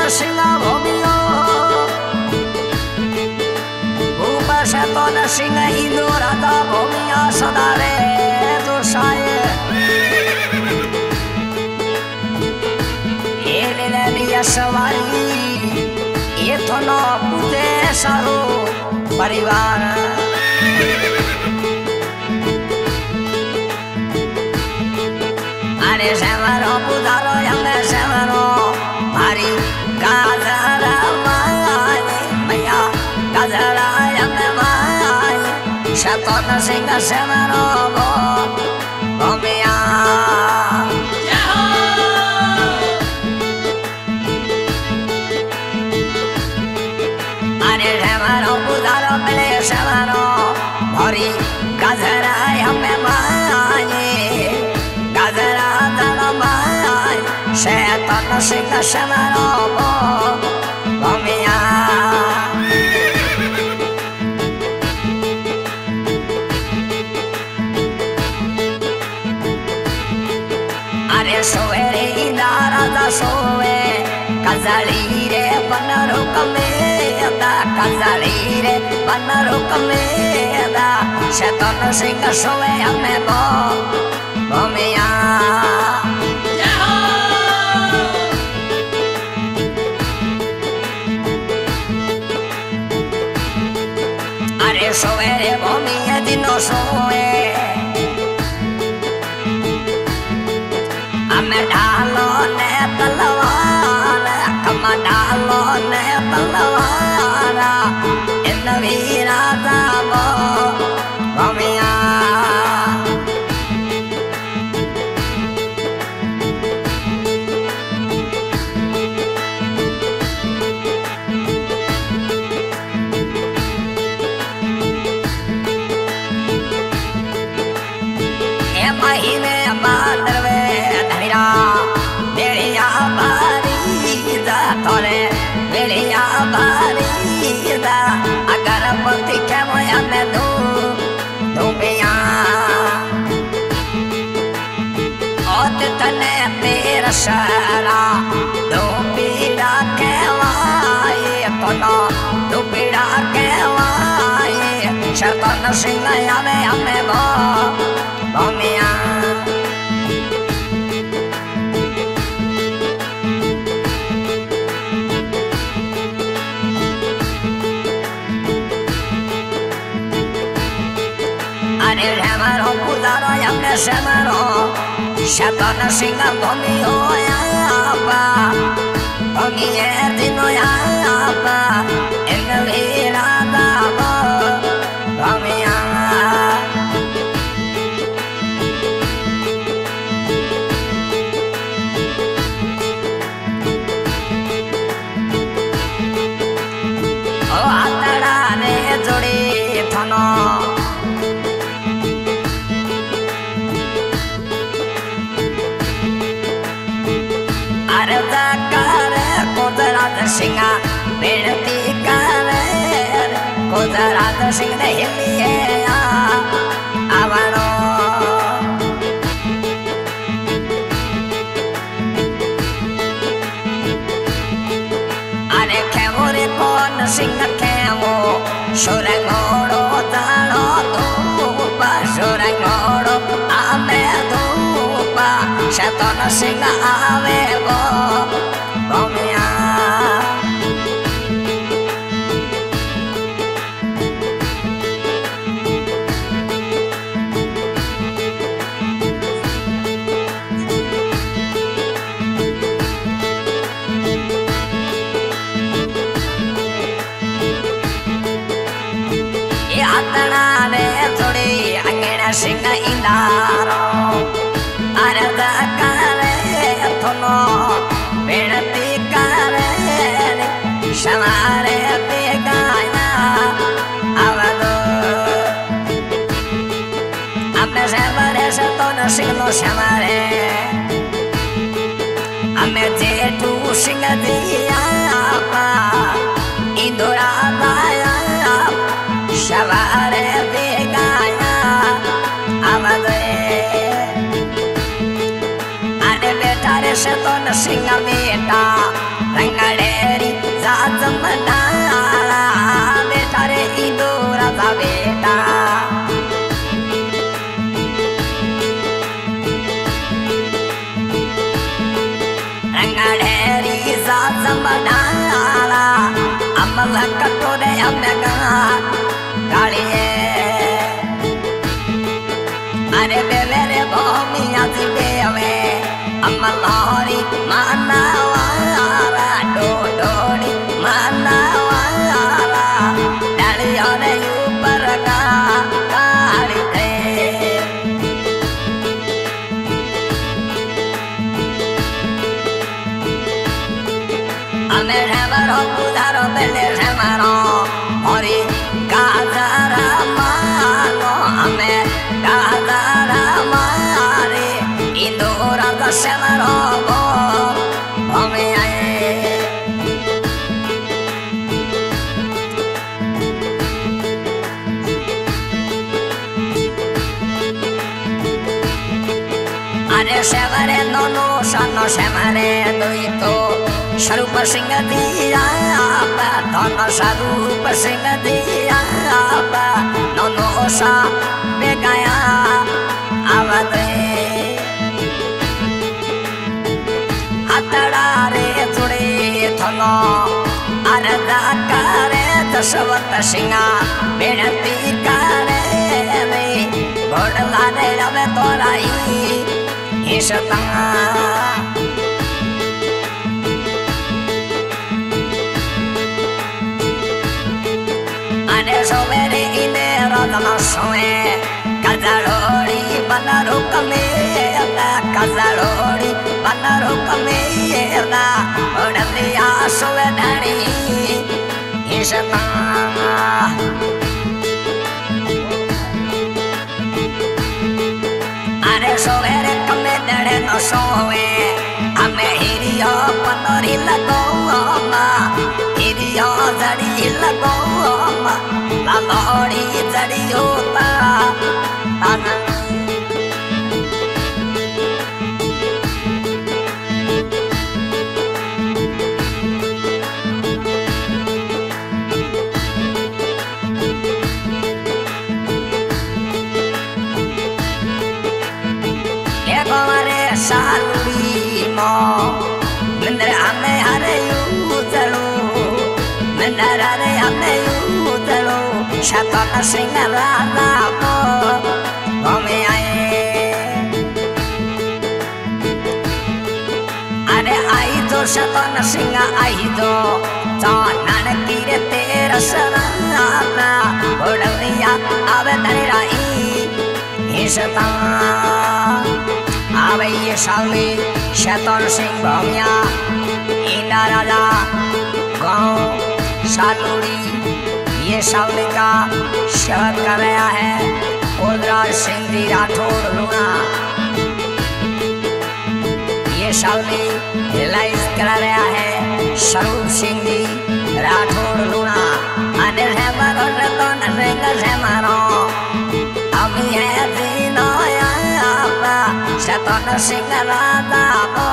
singa bhomiyo Bhupa shatona singa indorata bhomiya sadare doshaye Elele liya savari Ethono pute saro parivar Are severo pudaro yame severo Mari gazara mani maya gazara yame mani Shatona singa severo bhomiya Are severo pudaro mele severo Mari gazara yame mani Shatana singa severo bhomiya Are soere indarada soe Kazalire panaru kameda Kazalire panaru kameda Shatana singa soe ame bhomiya Are soere bhomiya dino soe Ame dhalo ne talwar Kama dhalo ne talwar Inna virata bhomiya Mahine badarve dhamira Meriya barida tore Meriya barida Agar pati ke moya me dumiya Ot tane tera shara Dupida ke vaye Tono dupida ke vaye Shatana singa yame bhomiya Are severo pudaro yame severo Shatana singa bhomiyo yapa Bhomiye dino yapa Inna virata bhomiya Arda kare kodrat singa binti kare kodrat singa hiliye avano Ane kevore kon singa kevo shurangoro talo tupa shurangoro ame tupa Shatana singa ave bhomiya Yatana ne thodi angena singa indaro Arada kare thono binti kare Shamare pegaya avado Ame severe shatona singa shamare Ame jetu singa diya indorata Shavare pegaya avado Ane betare shatona singa beta रंगड़ेरी जाजम डाला बेटा रे इंदोरा दा बेटा रंगड़ेरी जाजम डाला अमल कटोरे अमेगा गाड़िए अरे बेवेरे भूमिया जी बेवे अमल हरी माना वाला डोडोड़ी माना वाला डालियों ने ऊपर का गाड़ी थे हमें हमारो उधारो बेले हमारो हरी गाजरा मानो हमें गाजरा मारे इंदोरा का शहरो वो हमें आए अरे शहरे दोनों शानो शहरे दुई तो स्वरूप सिंह दिया दोनों स्वरूप सिंह दिया दोनों सा बेगाया आवते हतड़ा रे थोड़े थनो अरदा करे दशवत सिंह बेनती करे रे घोड़ला रे रवे तोराई ईशता सोवेरे इने रोदनो सोए कजड़ोड़ी बनरो कमेला कजड़ोड़ी बनरो कमेला ओडलिया सोवे धनी ईशता अरे सोवेरे कमे दड़े no सोवे हमें हिरियो पनोरी लगो हिरियो जड़ी लगो लालोड़ी जड़ी होता ताना ये गोरे सालुड़ी मो मंदिर हमें हरे यूजलो मंदिर हरे हमें यूजलो शतन सिंह राजा को हमें आए अरे आई तो शतन सिंह आई तो चानन कीरे तेरा सराना उड़लिया आवे तनिराई ईशता आवे ये शाली शतन सिंह भमिया इंदा राजा गाँव सालुड़ी ये शाली का शहर कर रहा है उदराज सिंह जी राठौड़ लूना ये शाली रिलाइज करा रहा है स्वरूप सिंह जी राठौड़ लूना अनिल है मरो रतन सिंह है मरो अभी है दीनो शतन सिंह राजा को